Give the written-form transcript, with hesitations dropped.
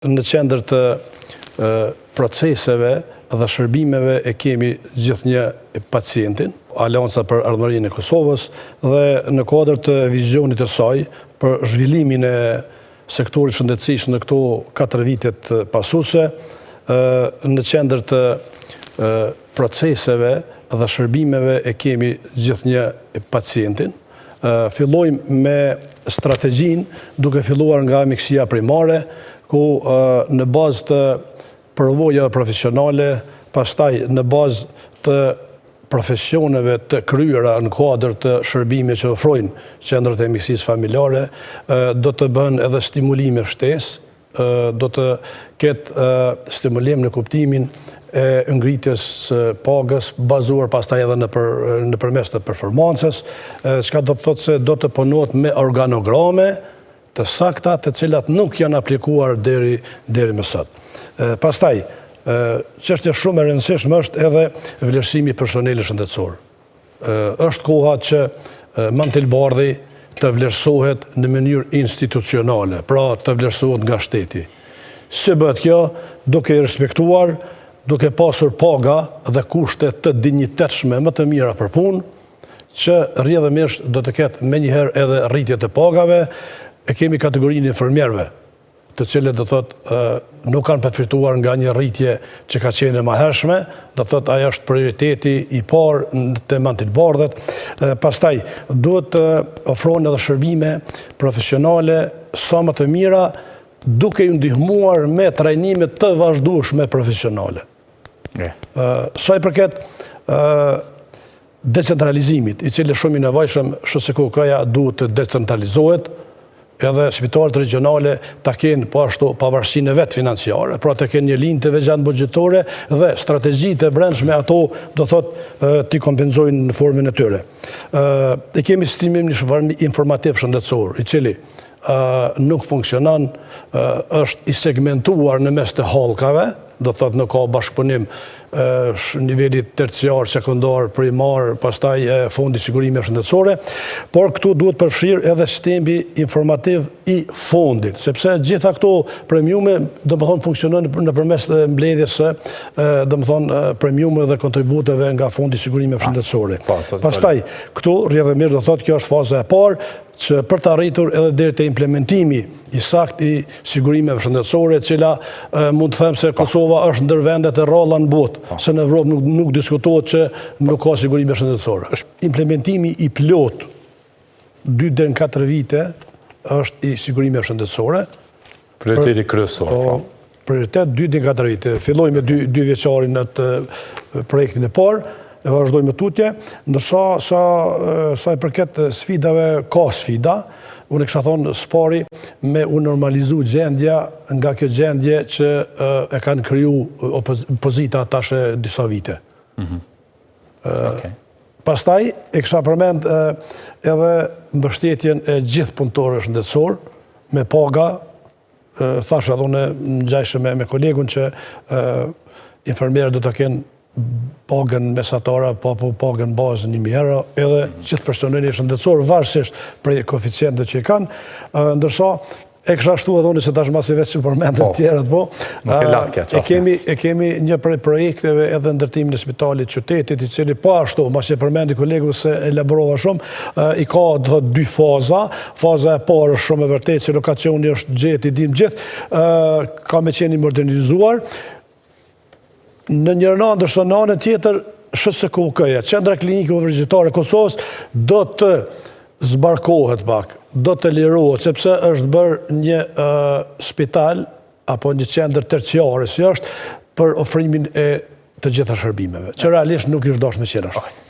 Në qendër të proceseve dhe shërbimeve e kemi gjithnjë pacientin, Aleanca për Ardhmërinë e Kosovës, dhe në kuadër të vizionit të saj për zhvillimin e sektorit shëndetësisë në këto 4 vitet pasuese, në qendër të proceseve dhe shërbimeve e kemi gjithnjë pacientin. Fillojmë me strategjinë duke filluar nga mjekësia primare, ku në bazë të përvojave profesionale, pastaj në bazë të profesioneve të kryera në kuadër të shërbimit që ofrojnë qendrat e mjekësisë familjare, do të bën edhe stimulime shtesë, do të ketë stimulim në kuptimin e ngritjes së pagës, bazuar pastaj edhe nëpërmes të performancës, çka do të thotë se do të punohet me organograme të sakta, të cilat nuk janë aplikuar deri më sot. Pastaj, çështja shumë e rëndësishme është edhe vlerësimi i personelit shëndetësor. Është koha që Mantilbardhi të vlerësohet në mënyrë institucionale, pra të vlerësohet nga shteti. Si bëhet kjo? Duke i respektuar, duke pasur paga dhe kushte të dinjitetshme më të mira për punë, që rrjedhëmisht do të ketë menjëherë edhe rritje të pagave. E kemi kategorinë infermierëve, të cilët do thotë nuk kanë përfituar nga një rritje që ka qenë e mëhershme, do thotë ajo është prioriteti i parë të Mantilbardhit. Pastaj duhet të ofrojnë edhe shërbime profesionale sa më të mira, duke ju ndihmuar me trajnime të vazhdueshme profesionale. Sa i përket decentralizimit, i cili shumë i nevojshëm, SHKK-ja duhet të decentralizohet, edhe spitalet regionale ta kenë po ashtu pavarësinë e vetë financiare, pra të kenë një linjë të veçantë buxhetore dhe strategjitë e brendshme ato do thotë t'i kompenzojnë në formën e tyre. E kemi sistemin informativ shëndetësor, i cili nuk funksionon, është i segmentuar në mes të hallkave, do thotë nuk ka bashkëpunim nivelit terciar, sekondar, primar, pastaj fondi sigurimeve shëndetësore, por këtu duhet përfshirë edhe sistemi informativ i fondit, sepse gjitha këto premiume do të thonë funksionojnë nëpërmes mbledhjes së do të thonë premiume dhe kontributeve nga fondi sigurimeve shëndetësore. Pastaj këtu rrjedhëmisht do thotë kjo është faza e parë, që për të arritur edhe deri te implementimi i saktë i sigurimeve shëndetësore, e cila mund të them se Kosova është ndër vendet e rralla në botë, se në Evropë nuk diskutohet që nuk ka sigurime shëndetësore. Implementimi i plot 2 deri në 4 vite është i sigurimeve shëndetësore. Prioriteti kryesor. Prioritet 2 deri në 4 vite. Filloj me 2 vjeçarin në projektin e parë, e vazhdojmë me tutje, ndërsa sa i përket sfidave, ka sfida. Unë kisha thonë spari me u normalizu gjendja nga kjo gjendje që e kanë kriju opozita tash disa vite. Pastaj e kisha përmend edhe mbështetjen e gjithë punëtorëve shëndetësor me paga. Thash edhe unë ngjajshëm me kolegun që infermierët do të kenë pagën mesatare, pagën bazë 1.000 euro, edhe gjithë personeli shëndetësor, varësisht prej koeficientëve që i kanë, ndërsa e kisha shtu edhe unë se tashmë si vetë që përmendën të tjerët, e kemi një prej projekteve edhe ndërtimin e spitalit qytetit, i cili po ashtu, mas që përmendi kolegu se elaborova shumë, i ka 2 faza. Faza e parë është shumë e vërtetë, që lokacioni është gjetë, i dim gjithë, ka me qenë i modernizuar. Në njërë anë, ndërsa në anën tjetër, SHKK-ja, Qendra Klinike Universitare e Kosovës, do të zbarkohet pak, do të lirohet, sepse është bërë një spital apo një qendër terciare, si është për ofrimin e të gjitha shërbimeve, që realisht nuk është dashur me qenë ashtu.